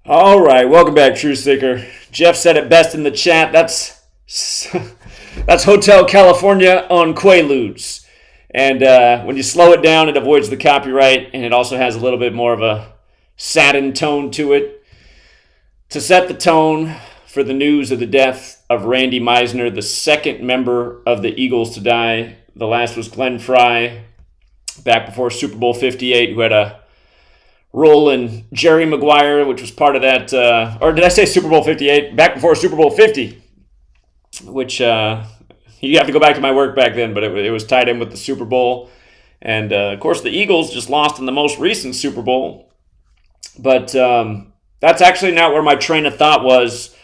All right, welcome back, True Seeker. Jeff said it best in the chat. That's Hotel California on Quaaludes, and when you slow it down, it avoids the copyright, and it also has a little bit more of a saddened tone to it. To set the tone for the news of the death of Randy Meisner, the second member of the Eagles to die. The last was Glenn Fry, back before Super Bowl 58, who had a role in Jerry Maguire, which was part of that, or did I say Super Bowl 58? Back before Super Bowl 50, which you have to go back to my work back then, but it was tied in with the Super Bowl. And, of course, the Eagles just lost in the most recent Super Bowl. But that's actually not where my train of thought was.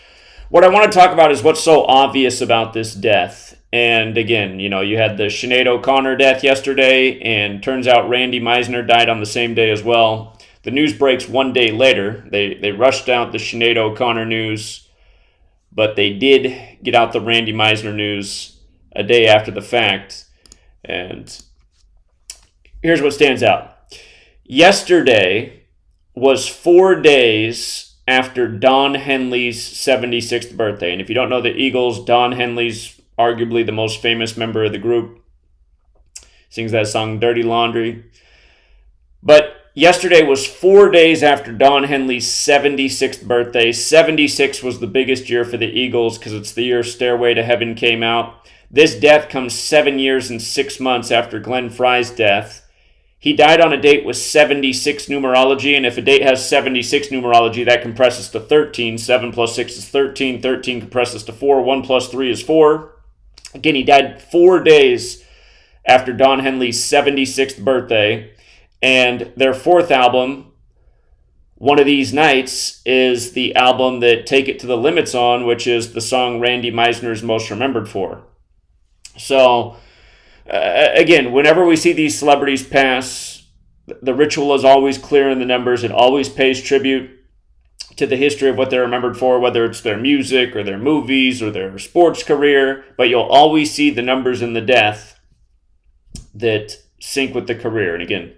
What I want to talk about is what's so obvious about this death. And again, you had the Sinead O'Connor death yesterday, and turns out Randy Meisner died on the same day as well. The news breaks one day later. They rushed out the Sinead O'Connor news, but they did get out the Randy Meisner news a day after the fact. And here's what stands out. Yesterday was 4 days after Don Henley's 76th birthday. And if you don't know the Eagles, Don Henley's arguably the most famous member of the group. Sings that song Dirty Laundry. But yesterday was 4 days after Don Henley's 76th birthday. 76 was the biggest year for the Eagles because it's the year Stairway to Heaven came out. This death comes 7 years and 6 months after Glenn Fry's death. He died on a date with 76 numerology, and if a date has 76 numerology, that compresses to 13. 7 plus 6 is 13. 13 compresses to 4. 1 plus 3 is 4. Again, he died 4 days after Don Henley's 76th birthday. And their fourth album, One of These Nights, is the album that Take It to the Limits on, which is the song Randy Meisner is most remembered for. So, again, whenever we see these celebrities pass, the ritual is always clear in the numbers. It always pays tribute to the history of what they're remembered for, whether it's their music or their movies or their sports career. But you'll always see the numbers in the death that sync with the career. And again,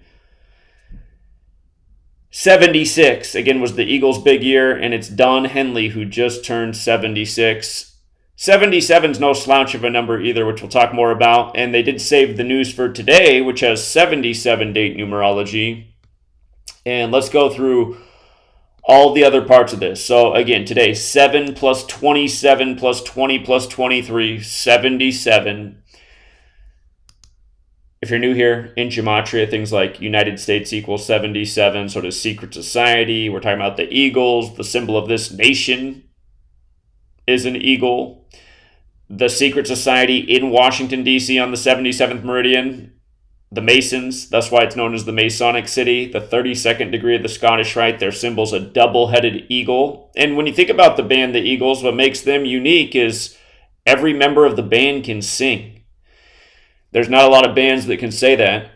76, again, was the Eagles' big year, and it's Don Henley who just turned 76. 77's no slouch of a number either, which we'll talk more about. And they did save the news for today, which has 77 date numerology. And let's go through all the other parts of this. So again, today, 7 plus 27 plus 20 plus 23, 77. If you're new here, in Gematria, things like United States equals 77, so does secret society. We're talking about the Eagles. The symbol of this nation is an eagle. The secret society in Washington, D.C. on the 77th meridian, the Masons, that's why it's known as the Masonic City. The 32nd degree of the Scottish Rite, their symbol's a double-headed eagle. And when you think about the band, the Eagles, what makes them unique is every member of the band can sing. There's not a lot of bands that can say that.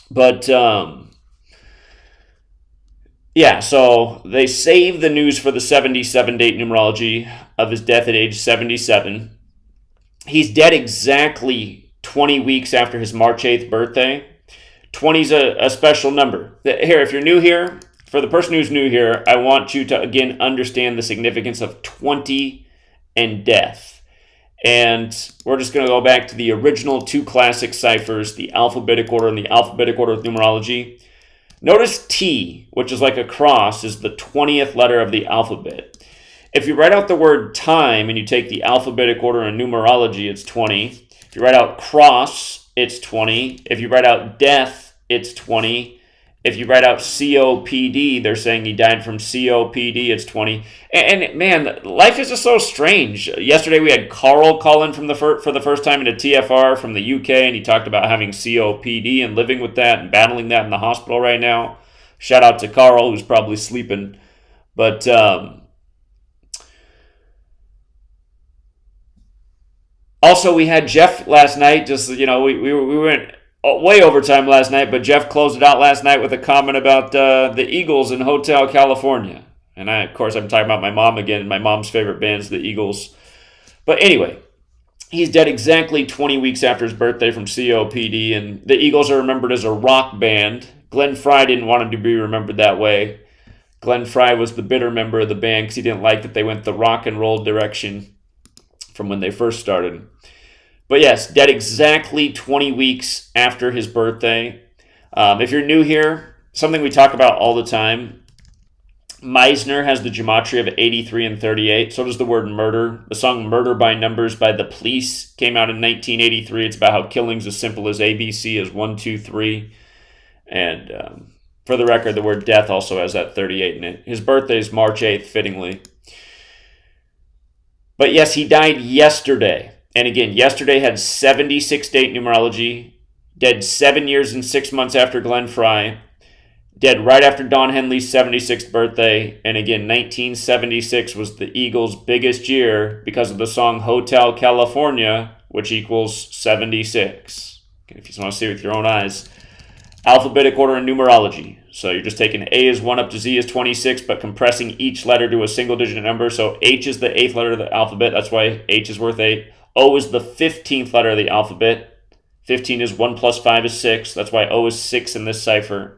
But, yeah, so they saved the news for the 77 date numerology of his death at age 77. He's dead exactly 20 weeks after his March 8th birthday. 20 is a special number. Here, if you're new here, for the person who's new here, I want you to, again, understand the significance of 20 and death. And we're just going to go back to the original two classic ciphers, the alphabetic order and the alphabetic order of numerology. Notice T, which is like a cross, is the 20th letter of the alphabet. If you write out the word time and you take the alphabetic order and numerology, it's 20. If you write out cross, it's 20. If you write out death, it's 20. If you write out COPD, they're saying he died from COPD, it's 20. And man, life is just so strange. Yesterday we had Carl call in for the first time into TFR from the UK, and he talked about having COPD and living with that and battling that in the hospital right now. Shout out to Carl, who's probably sleeping. But also we had Jeff last night. Just, we went way overtime last night, but Jeff closed it out last night with a comment about the Eagles in Hotel California. And of course, I'm talking about my mom again. My mom's favorite band's the Eagles. But anyway, he's dead exactly 20 weeks after his birthday from COPD, and the Eagles are remembered as a rock band. Glenn Fry didn't want him to be remembered that way. Glenn Frey was the bitter member of the band because he didn't like that they went the rock and roll direction from when they first started. But yes, dead exactly 20 weeks after his birthday. If you're new here, something we talk about all the time, Meisner has the gematria of 83 and 38. So does the word murder. The song Murder by Numbers by The Police came out in 1983. It's about how killings as simple as ABC is 1, 2, 3. And for the record, the word death also has that 38 in it. His birthday is March 8th, fittingly. But yes, he died yesterday. And again, yesterday had 76 date numerology. Dead 7 years and 6 months after Glenn Frey. Dead right after Don Henley's 76th birthday. And again, 1976 was the Eagles' biggest year because of the song Hotel California, which equals 76. Okay, if you just want to see it with your own eyes. Alphabetic order and numerology. So you're just taking A is 1 up to Z is 26, but compressing each letter to a single-digit number. So H is the 8th letter of the alphabet. That's why H is worth 8. O is the 15th letter of the alphabet. 15 is 1 plus 5 is 6. That's why O is 6 in this cipher.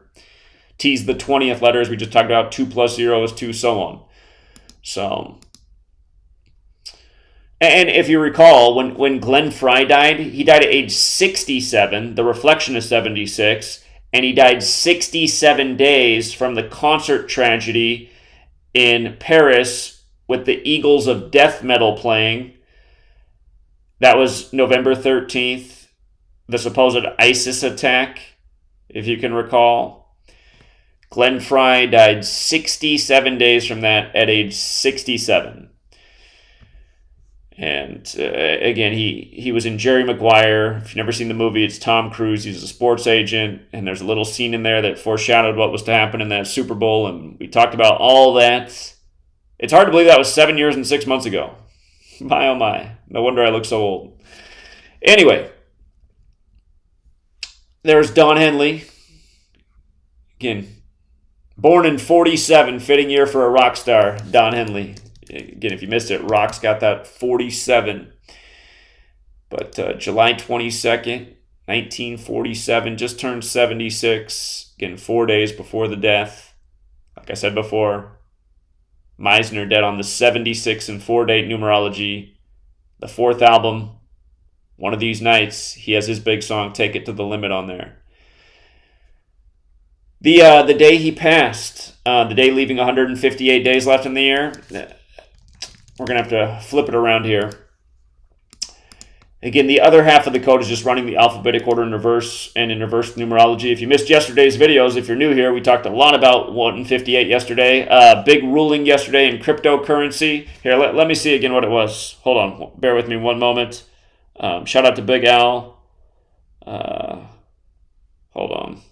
T is the 20th letter, as we just talked about. 2 plus 0 is 2, so on. So, and if you recall, when Glenn Frey died, he died at age 67. The reflection is 76. And he died 67 days from the concert tragedy in Paris with the Eagles of Death Metal playing. That was November 13th, the supposed ISIS attack, if you can recall. Glenn Frey died 67 days from that at age 67. And again, he was in Jerry Maguire. If you've never seen the movie, it's Tom Cruise. He's a sports agent, and there's a little scene in there that foreshadowed what was to happen in that Super Bowl, and we talked about all that. It's hard to believe that was 7 years and 6 months ago. My, oh my. No wonder I look so old. Anyway, there's Don Henley. Again, born in 47, fitting year for a rock star, Don Henley. Again, if you missed it, Rock's got that 47. But July 22nd, 1947, just turned 76. Again, 4 days before the death. Like I said before, Meisner dead on the 76 and 4 date numerology. The 4th album, One of These Nights, he has his big song, Take It to the Limit, on there. The day he passed, the day leaving 158 days left in the year, we're going to have to flip it around here. Again, the other half of the code is just running the alphabetic order in reverse and in reverse numerology. If you missed yesterday's videos, if you're new here, we talked a lot about 158 yesterday. Big ruling yesterday in cryptocurrency. Here, let me see again what it was. Hold on. Bear with me one moment. Shout out to Big Al. Hold on.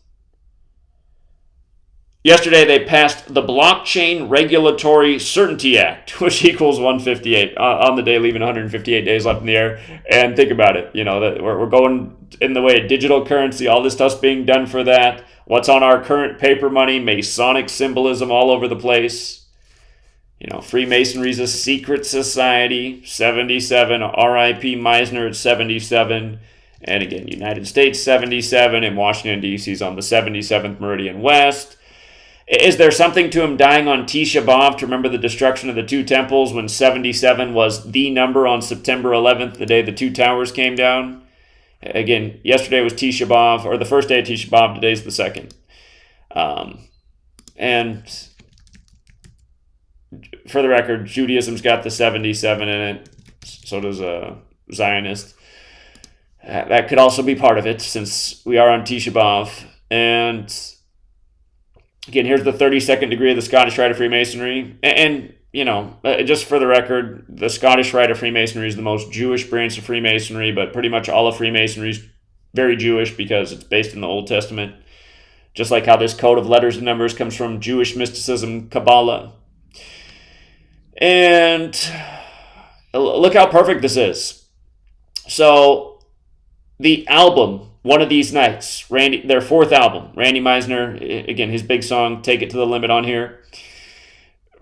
Yesterday, they passed the Blockchain Regulatory Certainty Act, which equals 158 on the day, leaving 158 days left in the air. And think about it, that we're going in the way of digital currency. All this stuff's being done for that. What's on our current paper money? Masonic symbolism all over the place. Freemasonry's a secret society. 77. R.I.P. Meisner at 77. And again, United States 77, and Washington, D.C. is on the 77th Meridian West. Is there something to him dying on Tisha B'Av to remember the destruction of the two temples when 77 was the number on September 11th, the day the two towers came down? Again, yesterday was Tisha B'Av, or the first day of Tisha B'Av, today's the second. And for the record, Judaism's got the 77 in it, so does a Zionist. That could also be part of it, since we are on Tisha B'Av. And again, here's the 32nd degree of the Scottish Rite of Freemasonry. And just for the record, the Scottish Rite of Freemasonry is the most Jewish branch of Freemasonry, but pretty much all of Freemasonry is very Jewish because it's based in the Old Testament. Just like how this code of letters and numbers comes from Jewish mysticism, Kabbalah. And look how perfect this is. So, the album, One of These Nights, their 4th album, Randy Meisner, again, his big song, Take It to the Limit, on here.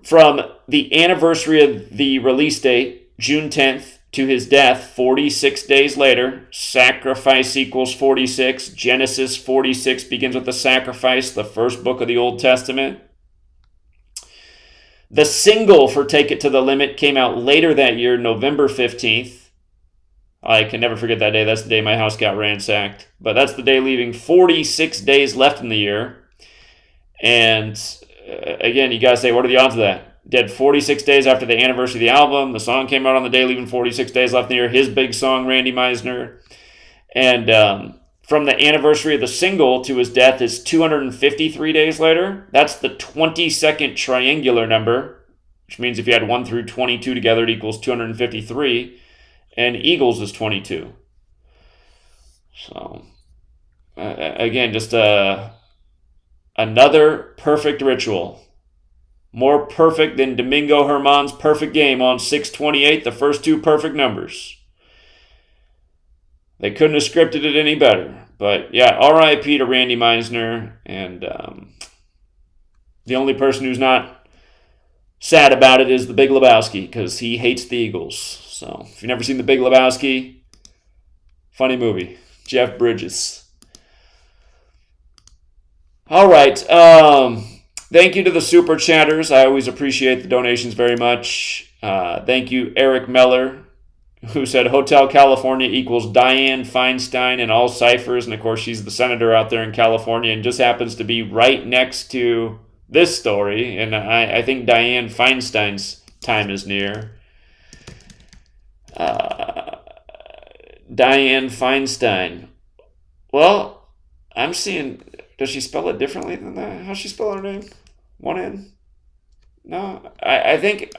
From the anniversary of the release date, June 10th, to his death, 46 days later, sacrifice equals 46. Genesis 46 begins with the sacrifice, the first book of the Old Testament. The single for Take It to the Limit came out later that year, November 15th. I can never forget that day. That's the day my house got ransacked. But that's the day leaving 46 days left in the year. And again, you got to say, what are the odds of that? Dead 46 days after the anniversary of the album. The song came out on the day leaving 46 days left in the year. His big song, Randy Meisner. And from the anniversary of the single to his death is 253 days later. That's the 22nd triangular number, which means if you had 1 through 22 together, it equals 253. And Eagles is 22. So, again, just another perfect ritual. More perfect than Domingo Germán's perfect game on 628, the first 2 perfect numbers. They couldn't have scripted it any better. But, yeah, R.I.P. to Randy Meisner. And the only person who's not sad about it is the Big Lebowski, because he hates the Eagles. So, if you've never seen The Big Lebowski, funny movie. Jeff Bridges. All right. Thank you to the Super Chatters. I always appreciate the donations very much. Thank you, Eric Meller, who said Hotel California equals Dianne Feinstein in all ciphers. And, of course, she's the senator out there in California and just happens to be right next to this story. And I think Dianne Feinstein's time is near. Dianne Feinstein. Well, I'm seeing... Does she spell it differently than that? How's she spell her name? One N? No, I think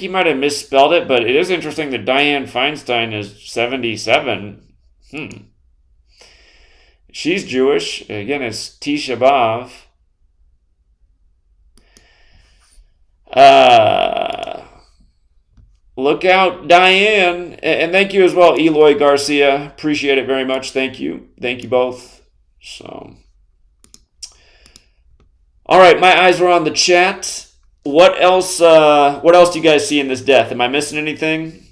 you might have misspelled it, but it is interesting that Dianne Feinstein is 77. She's Jewish. Again, it's Tisha B'Av. Look out, Diane. And thank you as well, Eloy Garcia. Appreciate it very much. Thank you. Thank you both. So, all right, my eyes were on the chat. What else do you guys see in this death? Am I missing anything?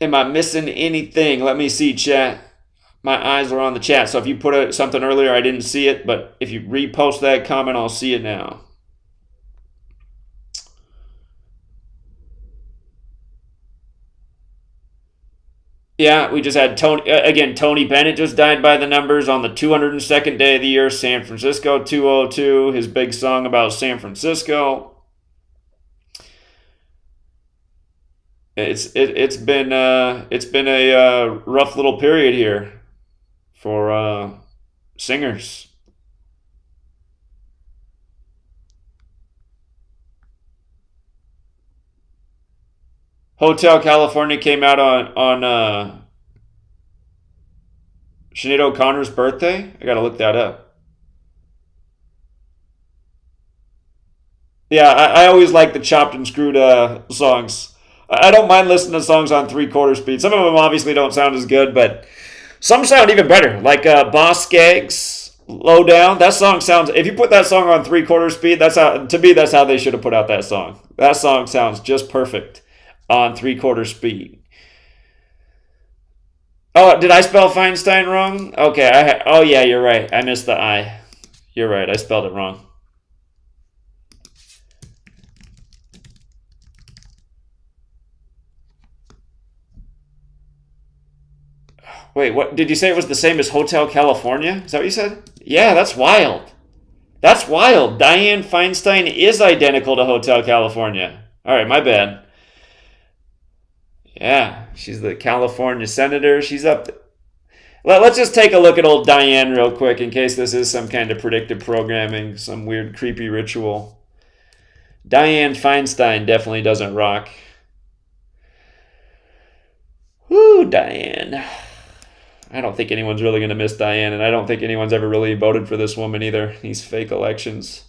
Am I missing anything? Let me see, chat. My eyes are on the chat. So if you put something earlier, I didn't see it. But if you repost that comment, I'll see it now. Yeah, we just had Tony Bennett just died by the numbers on the 202nd day of the year. San Francisco 202. His big song about San Francisco. It's been a rough little period here for singers. Hotel California came out on Sinead O'Connor's birthday. I gotta look that up. Yeah, I always like the chopped and screwed songs. I don't mind listening to songs on 3/4 speed. Some of them obviously don't sound as good, but some sound even better. Like Boss Skaggs, Low Down. That song sounds. If you put that song on 3/4 speed, that's how. To me, that's how they should have put out that song. That song sounds just perfect on 3/4 speed. Oh, did I spell Feinstein wrong? Okay. Oh yeah, you're right. I missed the I. You're right. I spelled it wrong. Wait, what did you say? It was the same as Hotel California? Is that what you said? Yeah, that's wild. That's wild. Dianne Feinstein is identical to Hotel California. All right, my bad. Yeah, she's the California senator. She's up. Let's just take a look at old Diane real quick in case this is some kind of predictive programming, some weird creepy ritual. Dianne Feinstein definitely doesn't rock. Whoo, Diane. I don't think anyone's really going to miss Diane, and I don't think anyone's ever really voted for this woman either, these fake elections.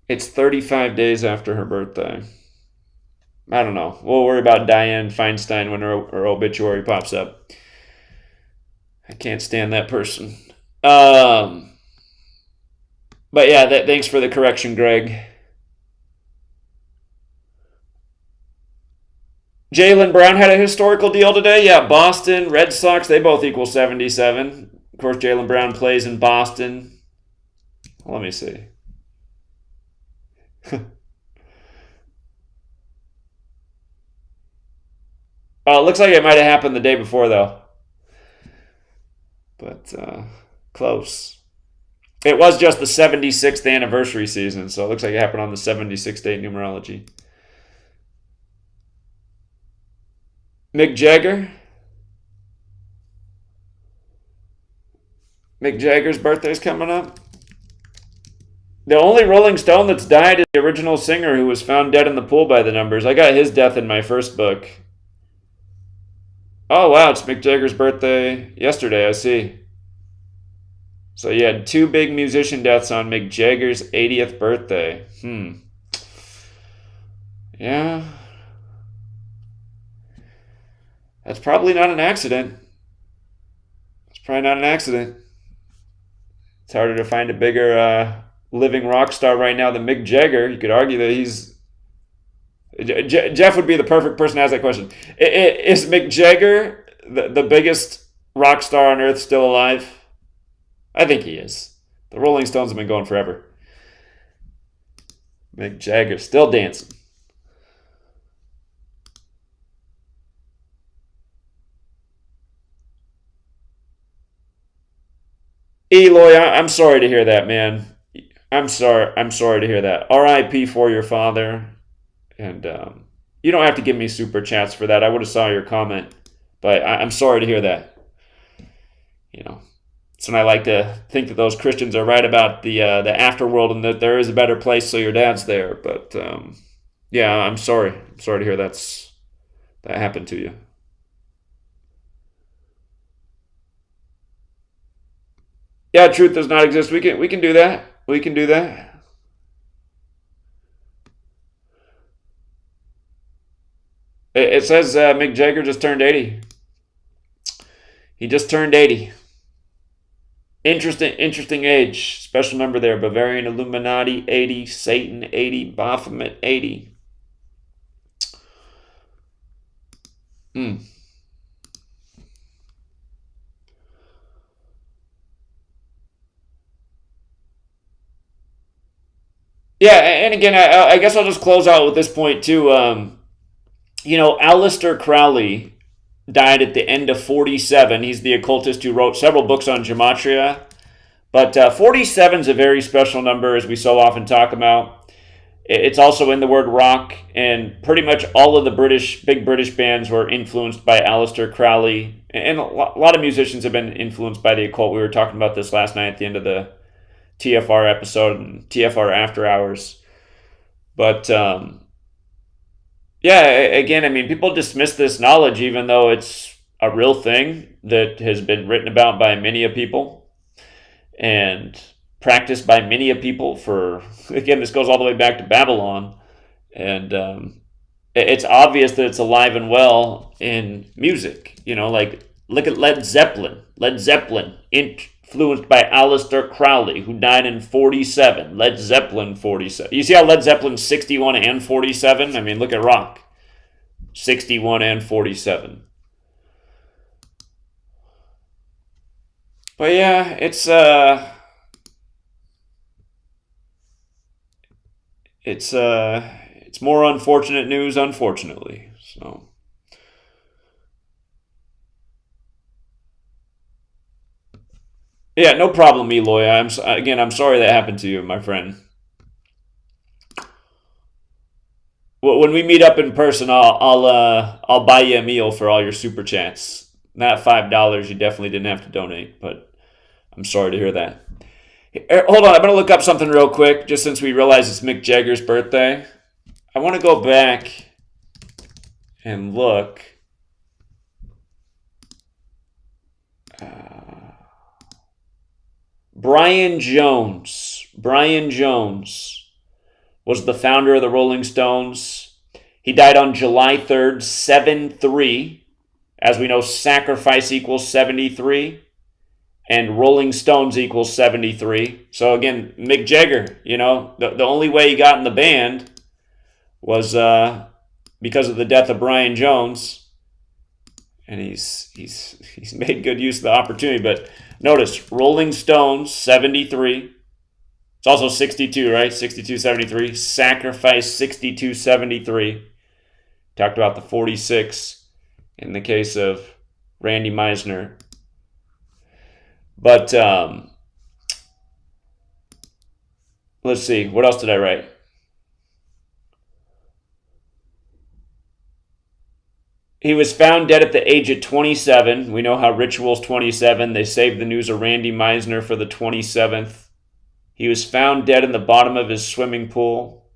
It's 35 days after her birthday. I don't know. We'll worry about Dianne Feinstein when her obituary pops up. I can't stand that person. But yeah, thanks for the correction, Greg. Jaylen Brown had a historical deal today. Yeah, Boston, Red Sox, they both equal 77. Of course, Jaylen Brown plays in Boston. Let me see. Oh, it looks like it might have happened the day before, though. But close. It was just the 76th anniversary season, so it looks like it happened on the 76th date numerology. Mick Jagger. Mick Jagger's birthday's coming up. The only Rolling Stone that's died is the original singer who was found dead in the pool by the Numbers. I got his death in my first book. Oh, wow, it's Mick Jagger's birthday yesterday, I see. So you had two big musician deaths on Mick Jagger's 80th birthday. Yeah. That's probably not an accident. It's probably not an accident. It's harder to find a bigger living rock star right now than Mick Jagger. You could argue that he's... Jeff would be the perfect person to ask that question. Is Mick Jagger the biggest rock star on earth still alive? I think he is. The Rolling Stones have been going forever. Mick Jagger still dancing. Eloy, I'm sorry to hear that, man. I'm sorry to hear that. R.I.P. for your father. And you don't have to give me super chats for that. I would have saw your comment. But I'm sorry to hear that. You know, it's when I like to think that those Christians are right about the afterworld and that there is a better place, so your dad's there. But yeah, I'm sorry. I'm sorry to hear that happened to you. Yeah, truth does not exist. We can do that. We can do that. It says Mick Jagger just turned 80. He just turned 80. Interesting age. Special number there. Bavarian Illuminati 80, Satan 80, Baphomet 80. Yeah, and again, I guess I'll just close out with this point too. Aleister Crowley died at the end of 47. He's the occultist who wrote several books on gematria. But 47 is a very special number, as we so often talk about. It's also in the word rock, and pretty much all of the big British bands were influenced by Aleister Crowley. And a lot of musicians have been influenced by the occult. We were talking about this last night at the end of the TFR episode and TFR After Hours. But yeah, again, I mean, people dismiss this knowledge even though it's a real thing that has been written about by many a people and practiced by many a people for, again, this goes all the way back to Babylon. And it's obvious that it's alive and well in music. Like, look at Led Zeppelin. Led Zeppelin, influenced by Aleister Crowley, who died in 47. Led Zeppelin, 47. You see how Led Zeppelin's 61 and 47? I mean, look at rock. 61 and 47. But yeah, it's more unfortunate news, unfortunately. So yeah, no problem, Eloy. I'm sorry that happened to you, my friend. When we meet up in person, I'll buy you a meal for all your super chats. Not $5. You definitely didn't have to donate, but I'm sorry to hear that. Hold on, I'm gonna look up something real quick, just since we realize it's Mick Jagger's birthday. I want to go back and look. Brian Jones was the founder of the Rolling Stones. He died on July 3rd, 7-3. As we know, sacrifice equals 73, and Rolling Stones equals 73. So again, Mick Jagger, the only way he got in the band was because of the death of Brian Jones, and he's made good use of the opportunity. But notice, Rolling Stones, 73. It's also 62, right? 62-73. Sacrifice, 62-73. Talked about the 46 in the case of Randy Meisner. But let's see. What else did I write? He was found dead at the age of 27. We know how Ritual's 27. They saved the news of Randy Meisner for the 27th. He was found dead in the bottom of his swimming pool.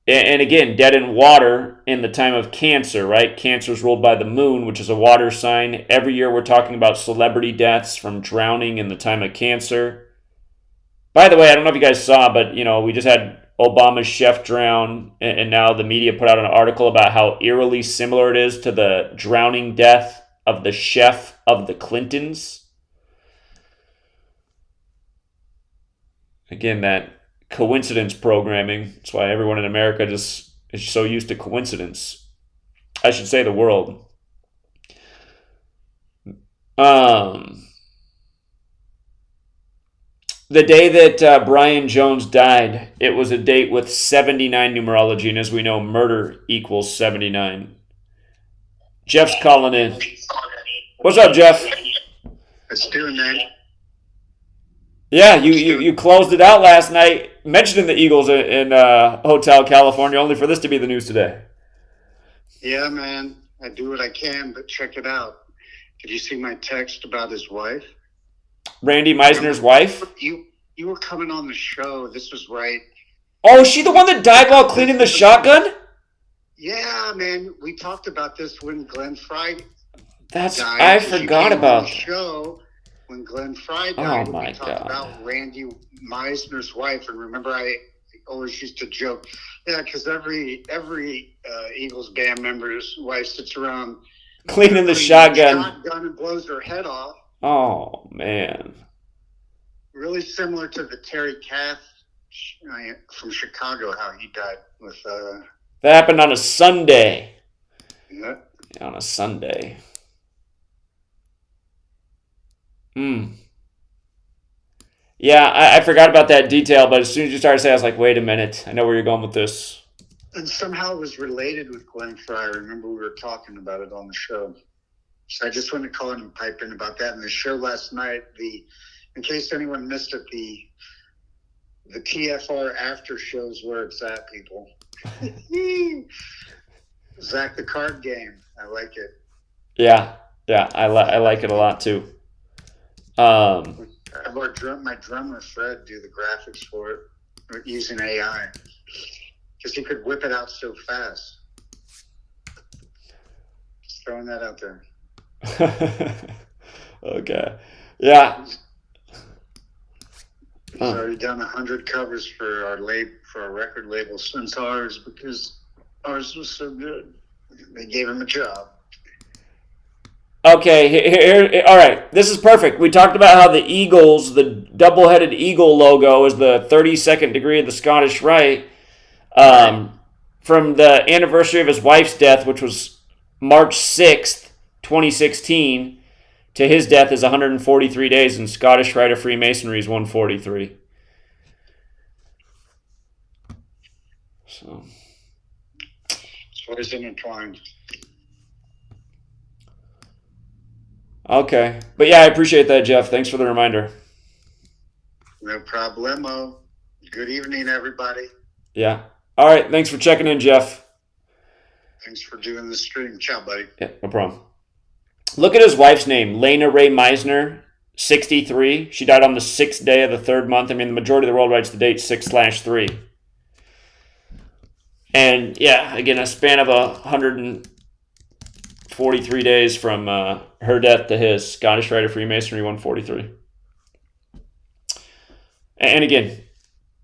And again, dead in water in the time of Cancer, right? Cancer is ruled by the moon, which is a water sign. Every year we're talking about celebrity deaths from drowning in the time of Cancer. By the way, I don't know if you guys saw, but we just had Obama's chef drown, and now the media put out an article about how eerily similar it is to the drowning death of the chef of the Clintons. Again, that coincidence programming. That's why everyone in America just is so used to coincidence. I should say the world. The day that Brian Jones died, it was a date with 79 numerology, and as we know, murder equals 79. Jeff's calling in. What's up, Jeff? What's doing, man? Yeah, you closed it out last night, mentioning the Eagles in Hotel California, only for this to be the news today. Yeah, man. I do what I can, but check it out. Did you see my text about his wife? Randy Meisner's wife? You were coming on the show. This was right. Oh, is she the one that died while cleaning the shotgun? Yeah, man. We talked about this when Glenn Fry died. I forgot about the show. When Glenn Fry died, we talked about Randy Meisner's wife. And remember, I always used to joke, because every Eagles band member's wife sits around cleaning the shotgun and blows her head off. Oh, man. Really similar to the Terry Kath from Chicago, how he died with... That happened on a Sunday. Yeah. On a Sunday. Yeah, I forgot about that detail, but as soon as you started saying, I was like, wait a minute. I know where you're going with this. And somehow it was related with Glenn Fry. I remember we were talking about it on the show. So I just wanted to call in and pipe in about that. And the show last night, in case anyone missed it, the TFR after shows where it's at, people. Zach the Card Game. I like it. Yeah, I like it a lot too. I have my drummer Fred do the graphics for it using AI because he could whip it out so fast. Just throwing that out there. Okay. Yeah. He's already done 100 covers for our record label since ours because ours was so good. They gave him a job. Okay, here, all right. This is perfect. We talked about how the Eagles, the double-headed eagle logo, is the 32nd degree of the Scottish Rite. From the anniversary of his wife's death, which was March 6th, 2016, to his death is 143 days, and Scottish Rite of Freemasonry is 143. So it's always intertwined. Okay. But yeah, I appreciate that, Jeff. Thanks for the reminder. No problemo. Good evening, everybody. Yeah. All right. Thanks for checking in, Jeff. Thanks for doing the stream. Ciao, buddy. Yeah, no problem. Look at his wife's name, Lena Ray Meisner, 63. She died on the 6th day of the 3rd month. I mean, the majority of the world writes the date 6/3. And yeah, again, a span of 143 days from her death to his. Scottish Rite of Freemasonry, 143. And again,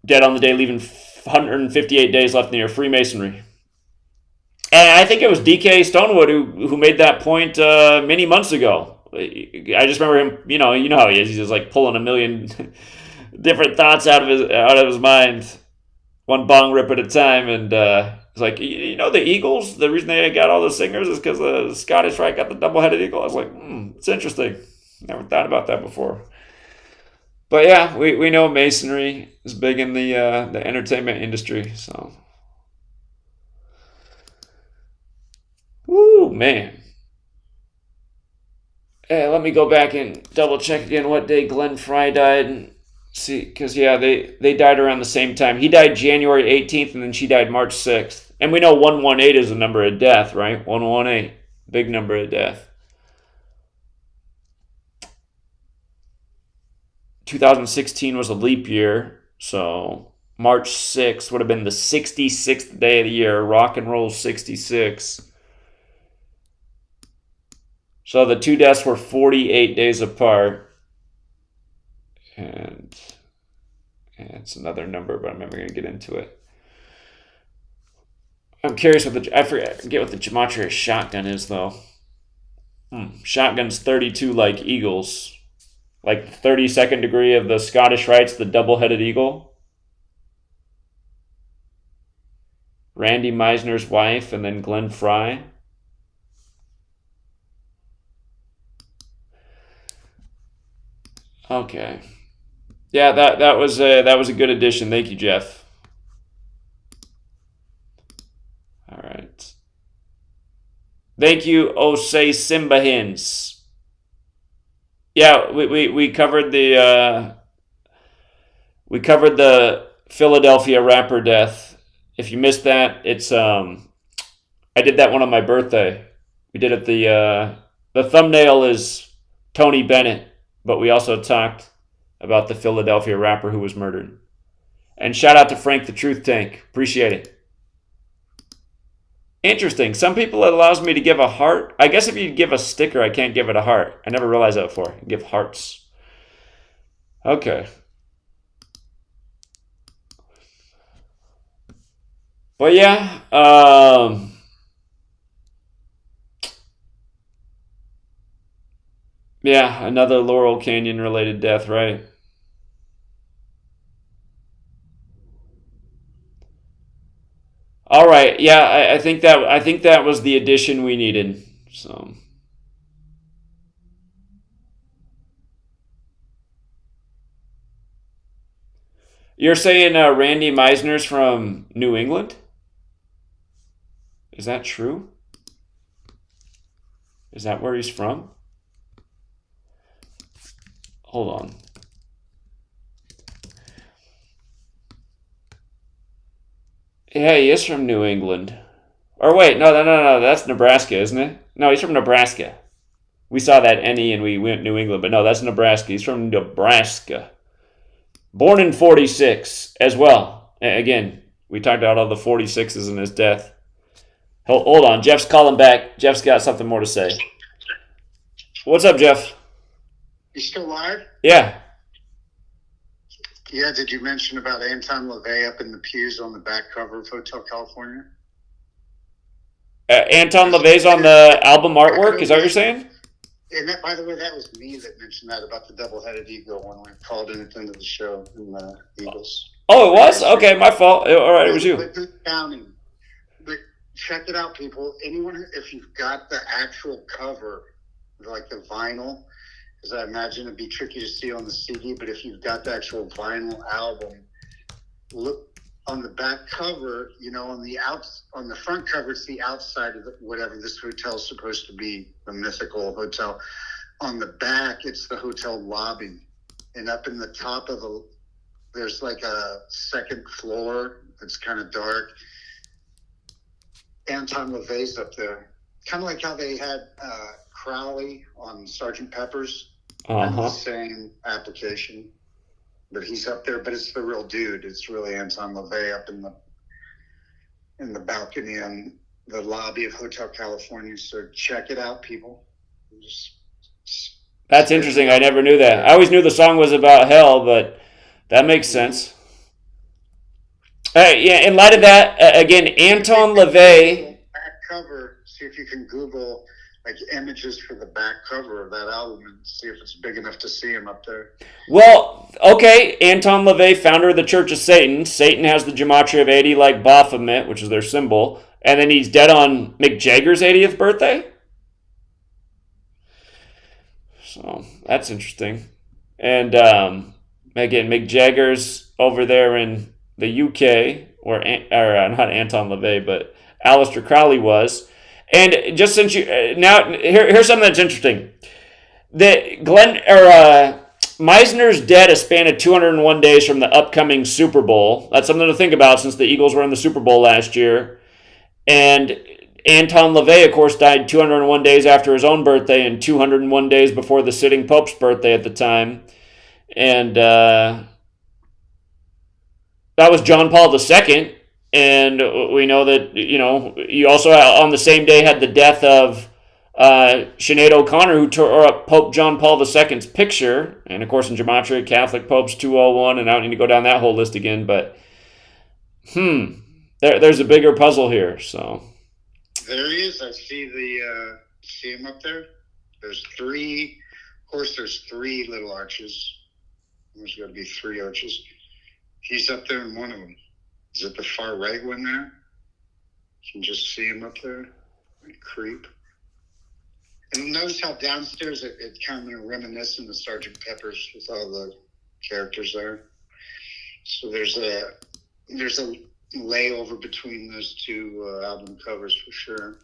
dead on the day, leaving 158 days left in the year. Freemasonry. And I think it was DK Stonewood who made that point many months ago. I just remember him, you know how he is. He's just like pulling a million different thoughts out of his mind. one bong rip at a time, and it's like, you know, the Eagles, the reason they got all the singers is because the Scottish Rite got the double-headed eagle. I was like, it's interesting. Never thought about that before. But yeah, we know masonry is big in the entertainment industry. So, woo, man. Let me go back and double check again what day Glenn Fry died and see, because they died around the same time. He died January 18th, and then she died March 6th. And we know 118 is a number of death, right? 118, big number of death. 2016 was a leap year, so March 6th would have been the 66th day of the year. Rock and roll 66. So the two deaths were 48 days apart. And it's another number, but I'm never going to get into it. I'm curious I forget what the Gematria shotgun is, though. Shotgun's 32 like eagles. Like the 32nd degree of the Scottish Rites, the double-headed eagle. Randy Meisner's wife, and then Glenn Fry. Okay. Yeah, that was a good addition. Thank you, Jeff. All right. Thank you, Osei Simbahins. Yeah, we covered the Philadelphia rapper death. If you missed that, it's I did that one on my birthday. We did it the thumbnail is Tony Bennett, but we also talked about the Philadelphia rapper who was murdered. And shout out to Frank the Truth Tank. Appreciate it. Interesting. Some people, it allows me to give a heart. I guess if you give a sticker, I can't give it a heart. I never realized that before. Give hearts. Okay. But yeah, yeah, another Laurel Canyon related death, right? All right, yeah, I think that was the addition we needed. So, you're saying Randy Meisner's from New England? Is that true? Is that where he's from? Hold on. Yeah, he is from New England. Or wait, no, that's Nebraska, isn't it? No, he's from Nebraska. We saw that NE and we went New England, but no, that's Nebraska. He's from Nebraska. Born in 46 as well. Again, we talked about all the 46s in his death. Hold on, Jeff's calling back. Jeff's got something more to say. What's up, Jeff? You still live? Yeah. Yeah, did you mention about Anton LaVey up in the pews on the back cover of Hotel California? Anton LaVey's on the album artwork, is that what you're saying? And that, by the way, that was me that mentioned that about the double-headed eagle when we called in at the end of the show in the Eagles. Oh, it was? Okay, my fault. All right, it was you. But check it out, people. Anyone, if you've got the actual cover, like the vinyl, because I imagine it'd be tricky to see on the CD, but if you've got the actual vinyl album, look on the back cover, you know, on the front cover, it's the outside of whatever this hotel is supposed to be, the mythical hotel. On the back, it's the hotel lobby. And up in the top of there's like a second floor that's kind of dark. Anton LaVey's up there. Kind of like how they had Crowley on Sgt. Pepper's. Kind of the same application. But he's up there, but it's the real dude. It's really Anton LaVey up in the balcony in the lobby of Hotel California. So check it out, people. That's interesting. I never knew that. I always knew the song was about hell, but that makes sense. Yeah, in light of that, again, Anton LaVey. Back cover, see if you can Google like images for the back cover of that album and see if it's big enough to see him up there. Well, okay, Anton LaVey, founder of the Church of Satan. Satan has the gematria of 80 like Baphomet, which is their symbol. And then he's dead on Mick Jagger's 80th birthday? So, that's interesting. And, again, Mick Jagger's over there in the UK, or not Anton LaVey, but Aleister Crowley was. And just since you now here's something that's interesting. Meisner's dead a span of 201 days from the upcoming Super Bowl. That's something to think about since the Eagles were in the Super Bowl last year. And Anton LaVey, of course, died 201 days after his own birthday and 201 days before the sitting Pope's birthday at the time. And that was John Paul II. And we know that, you also on the same day had the death of Sinead O'Connor, who tore up Pope John Paul II's picture. And, of course, in Gematria, Catholic Popes 201, and I don't need to go down that whole list again. But, there's a bigger puzzle here. So there he is. I see see him up there. There's three little arches. There's got to be 3 arches. He's up there in one of them. Is it the far right one there? You can just see him up there. Creep. And notice how downstairs it's kind of reminiscent of Sgt. Pepper's with all the characters there. So there's a layover between those two album covers for sure.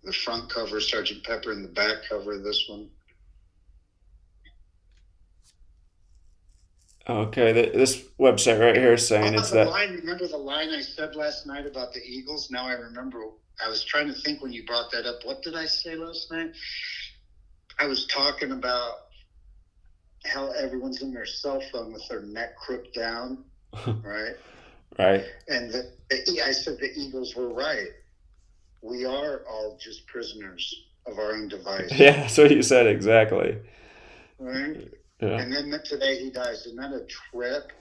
The front cover is Sgt. Pepper and the back cover of this one. Okay, this website right here is saying it's that. Remember the line I said last night about the Eagles? Now I remember. I was trying to think when you brought that up. What did I say last night? I was talking about how everyone's in their cell phone with their neck crooked down, right? Right. And I said the Eagles were right. We are all just prisoners of our own device. Yeah, that's what you said exactly. Right? Yeah. And then today he dies. Isn't that a trip?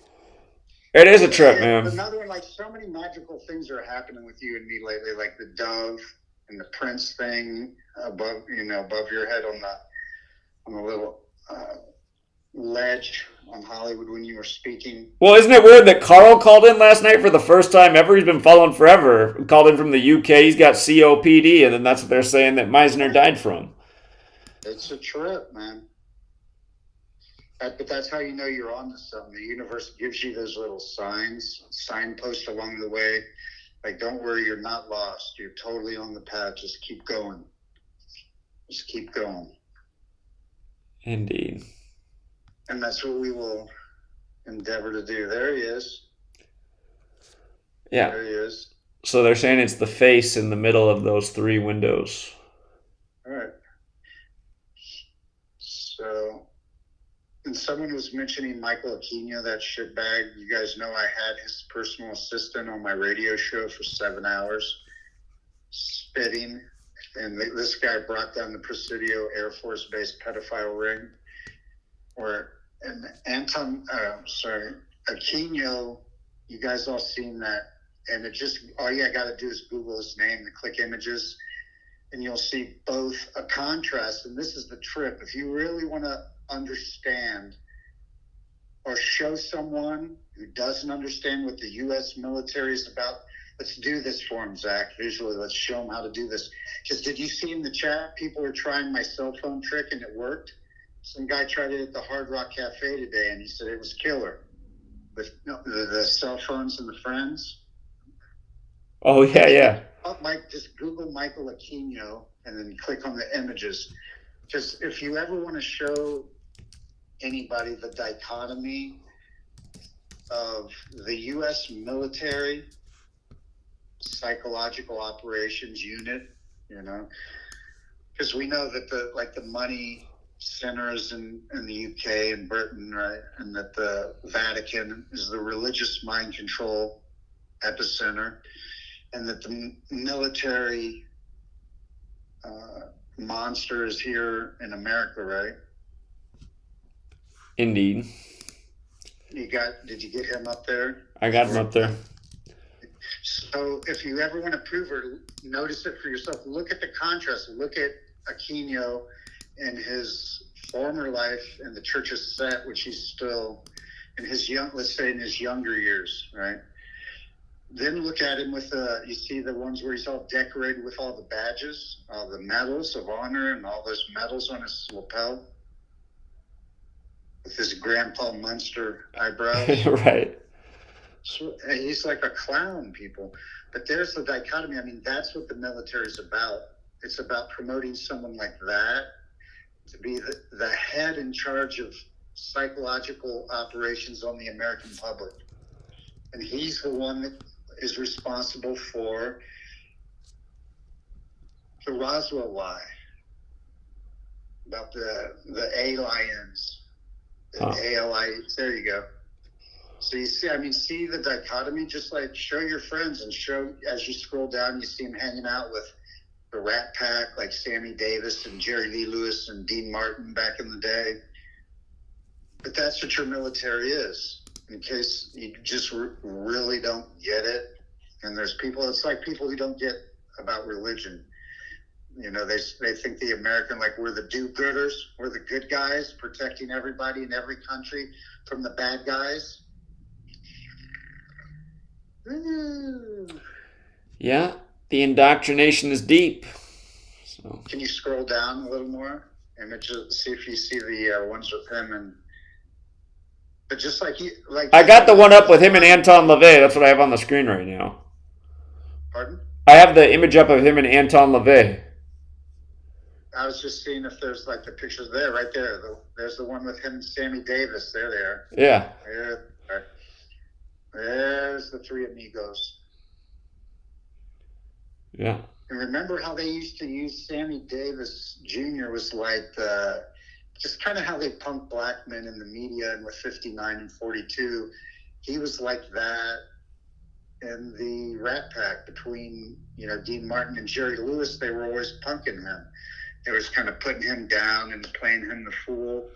It is a trip, man. Another one, like so many magical things are happening with you and me lately, like the dove and the Prince thing above your head on the little ledge on Hollywood when you were speaking. Well, isn't it weird that Carl called in last night for the first time ever? He's been following forever. Called in from the UK. He's got COPD, and then that's what they're saying that Meisner died from. It's a trip, man. But that's how you know you're onto something. The universe gives you those little signposts along the way. Like, don't worry, you're not lost. You're totally on the path. Just keep going. Just keep going. Indeed. And that's what we will endeavor to do. There he is. Yeah. There he is. So they're saying it's the face in the middle of those 3 windows. All right. So, and someone was mentioning Michael Aquino, that shitbag. You guys know I had his personal assistant on my radio show for 7 hours, spitting. And this guy brought down the Presidio Air Force Base pedophile ring. Aquino, you guys all seen that. And all you got to do is Google his name and click images, and you'll see both a contrast. And this is the trip. If you really want to understand or show someone who doesn't understand what the U.S. military is about, let's do this for him, Zach, visually. Let's show him how to do this. Because did you see in the chat, people are trying my cell phone trick, and it worked? Some guy tried it at the Hard Rock Cafe today, and he said it was killer. With the cell phones and the friends. Oh, yeah. Mike, just Google Michael Aquino and then click on the images. Because if you ever want to show anybody the dichotomy of the U.S. military psychological operations unit, because we know that the money centers in the UK and Britain, right? And that the Vatican is the religious mind control epicenter, and that the military monster is here in America, right? Indeed. Did you get him up there? I got him up there. So if you ever want to prove or notice it for yourself, look at the contrast. Look at Aquino in his former life in the Church of Set, which he's still in his let's say in his younger years, right? Then look at him with you see the ones where he's all decorated with all the badges, all the medals of honor, and all those medals on his lapel with his Grandpa Munster eyebrows. Right. So he's like a clown, people. But there's the dichotomy. I mean, that's what the military is about. It's about promoting someone like that to be the head in charge of psychological operations on the American public. And he's the one that is responsible for the Roswell lie, about the aliens, the ALIs. There you go. So you see, I mean, see the dichotomy. Just like show your friends and show as you scroll down, you see them hanging out with the Rat Pack, like Sammy Davis and Jerry Lee Lewis and Dean Martin back in the day. But that's what your military is. In case you just really don't get it, and there's people. It's like people who don't get about religion. You know, they think the American, like we're the do-gooders, we're the good guys, protecting everybody in every country from the bad guys. Yeah, the indoctrination is deep. So. Can you scroll down a little more? Images, see if you see the ones with him and. But just like I got the one up with him and Anton LaVey. That's what I have on the screen right now. Pardon? I have the image up of him and Anton LaVey. I was just seeing if there's like the pictures there, right there. There's the one with him and Sammy Davis. There they are. Yeah. There's the three amigos. Yeah. And remember how they used to use Sammy Davis Jr. was like just kind of how they punked black men in the media, and with 59 and 42, he was like that in the Rat Pack between, you know, Dean Martin and Jerry Lewis. They were always punking him. They was kind of putting him down and playing him the fool.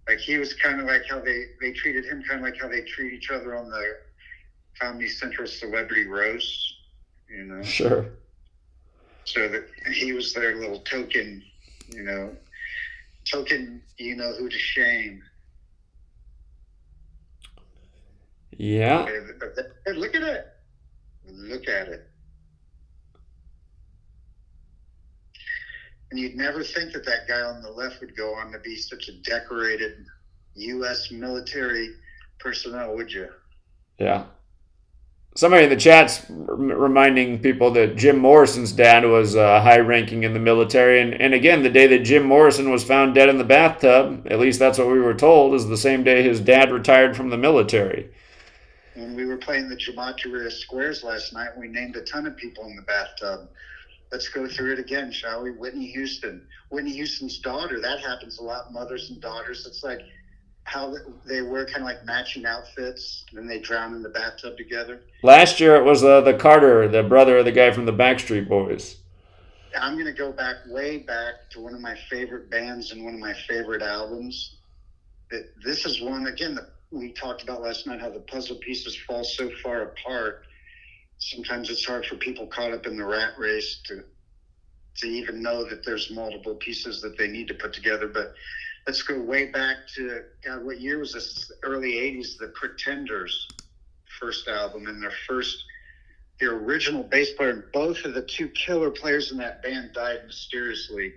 Like he was kind of like how they treated him, kind of like how they treat each other on the Comedy Central Celebrity Roast, you know. Sure. So that he was their little token, you know who to shame. Yeah. Hey, look at it. Look at it. And you'd never think that guy on the left would go on to be such a decorated U.S. military personnel, would you? Yeah. Somebody in the chat's reminding people that Jim Morrison's dad was high-ranking in the military. And again, the day that Jim Morrison was found dead in the bathtub, at least that's what we were told, is the same day his dad retired from the military. When we were playing the Gematria Squares last night, we named a ton of people in the bathtub. Let's go through it again, shall we? Whitney Houston. Whitney Houston's daughter. That happens a lot, mothers and daughters. It's like how they wear kind of like matching outfits, and then they drown in the bathtub together. Last year it was the Carter, the brother of the guy from the Backstreet Boys. I'm going to go way back to one of my favorite bands and one of my favorite albums. This is one, again, that we talked about last night, how the puzzle pieces fall so far apart. Sometimes it's hard for people caught up in the rat race to even know that there's multiple pieces that they need to put together. But let's go way back to, God, what year was this? Early 80s, the Pretenders' first album, and the original bass player, and both of the two killer players in that band died mysteriously.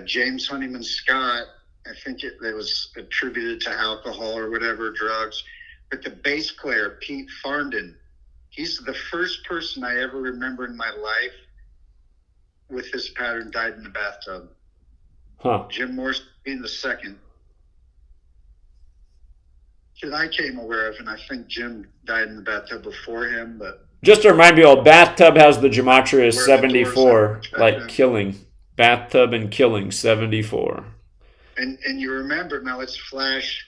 James Honeyman Scott, I think it was attributed to alcohol or whatever, drugs. But the bass player, Pete Farndon, he's the first person I ever remember in my life with this pattern died in the bathtub. Huh. Jim Morrison being the second. That I came aware of, and I think Jim died in the bathtub before him. But just to remind you, bathtub has the gematria 74, like killing. Bathtub and killing 74. And you remember, now let's flash.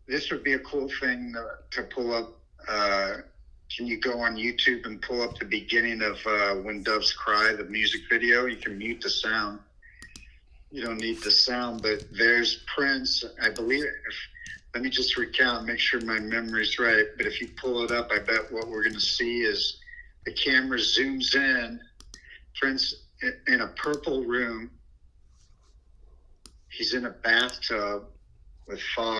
This would be a cool thing to pull up. Can you go on YouTube and pull up the beginning of When Doves Cry, the music video? You can mute the sound. You don't need the sound, but there's Prince. I believe, let me just recount, make sure my memory's right. But if you pull it up, I bet what we're going to see is the camera zooms in, Prince in a purple room, he's in a bathtub with 5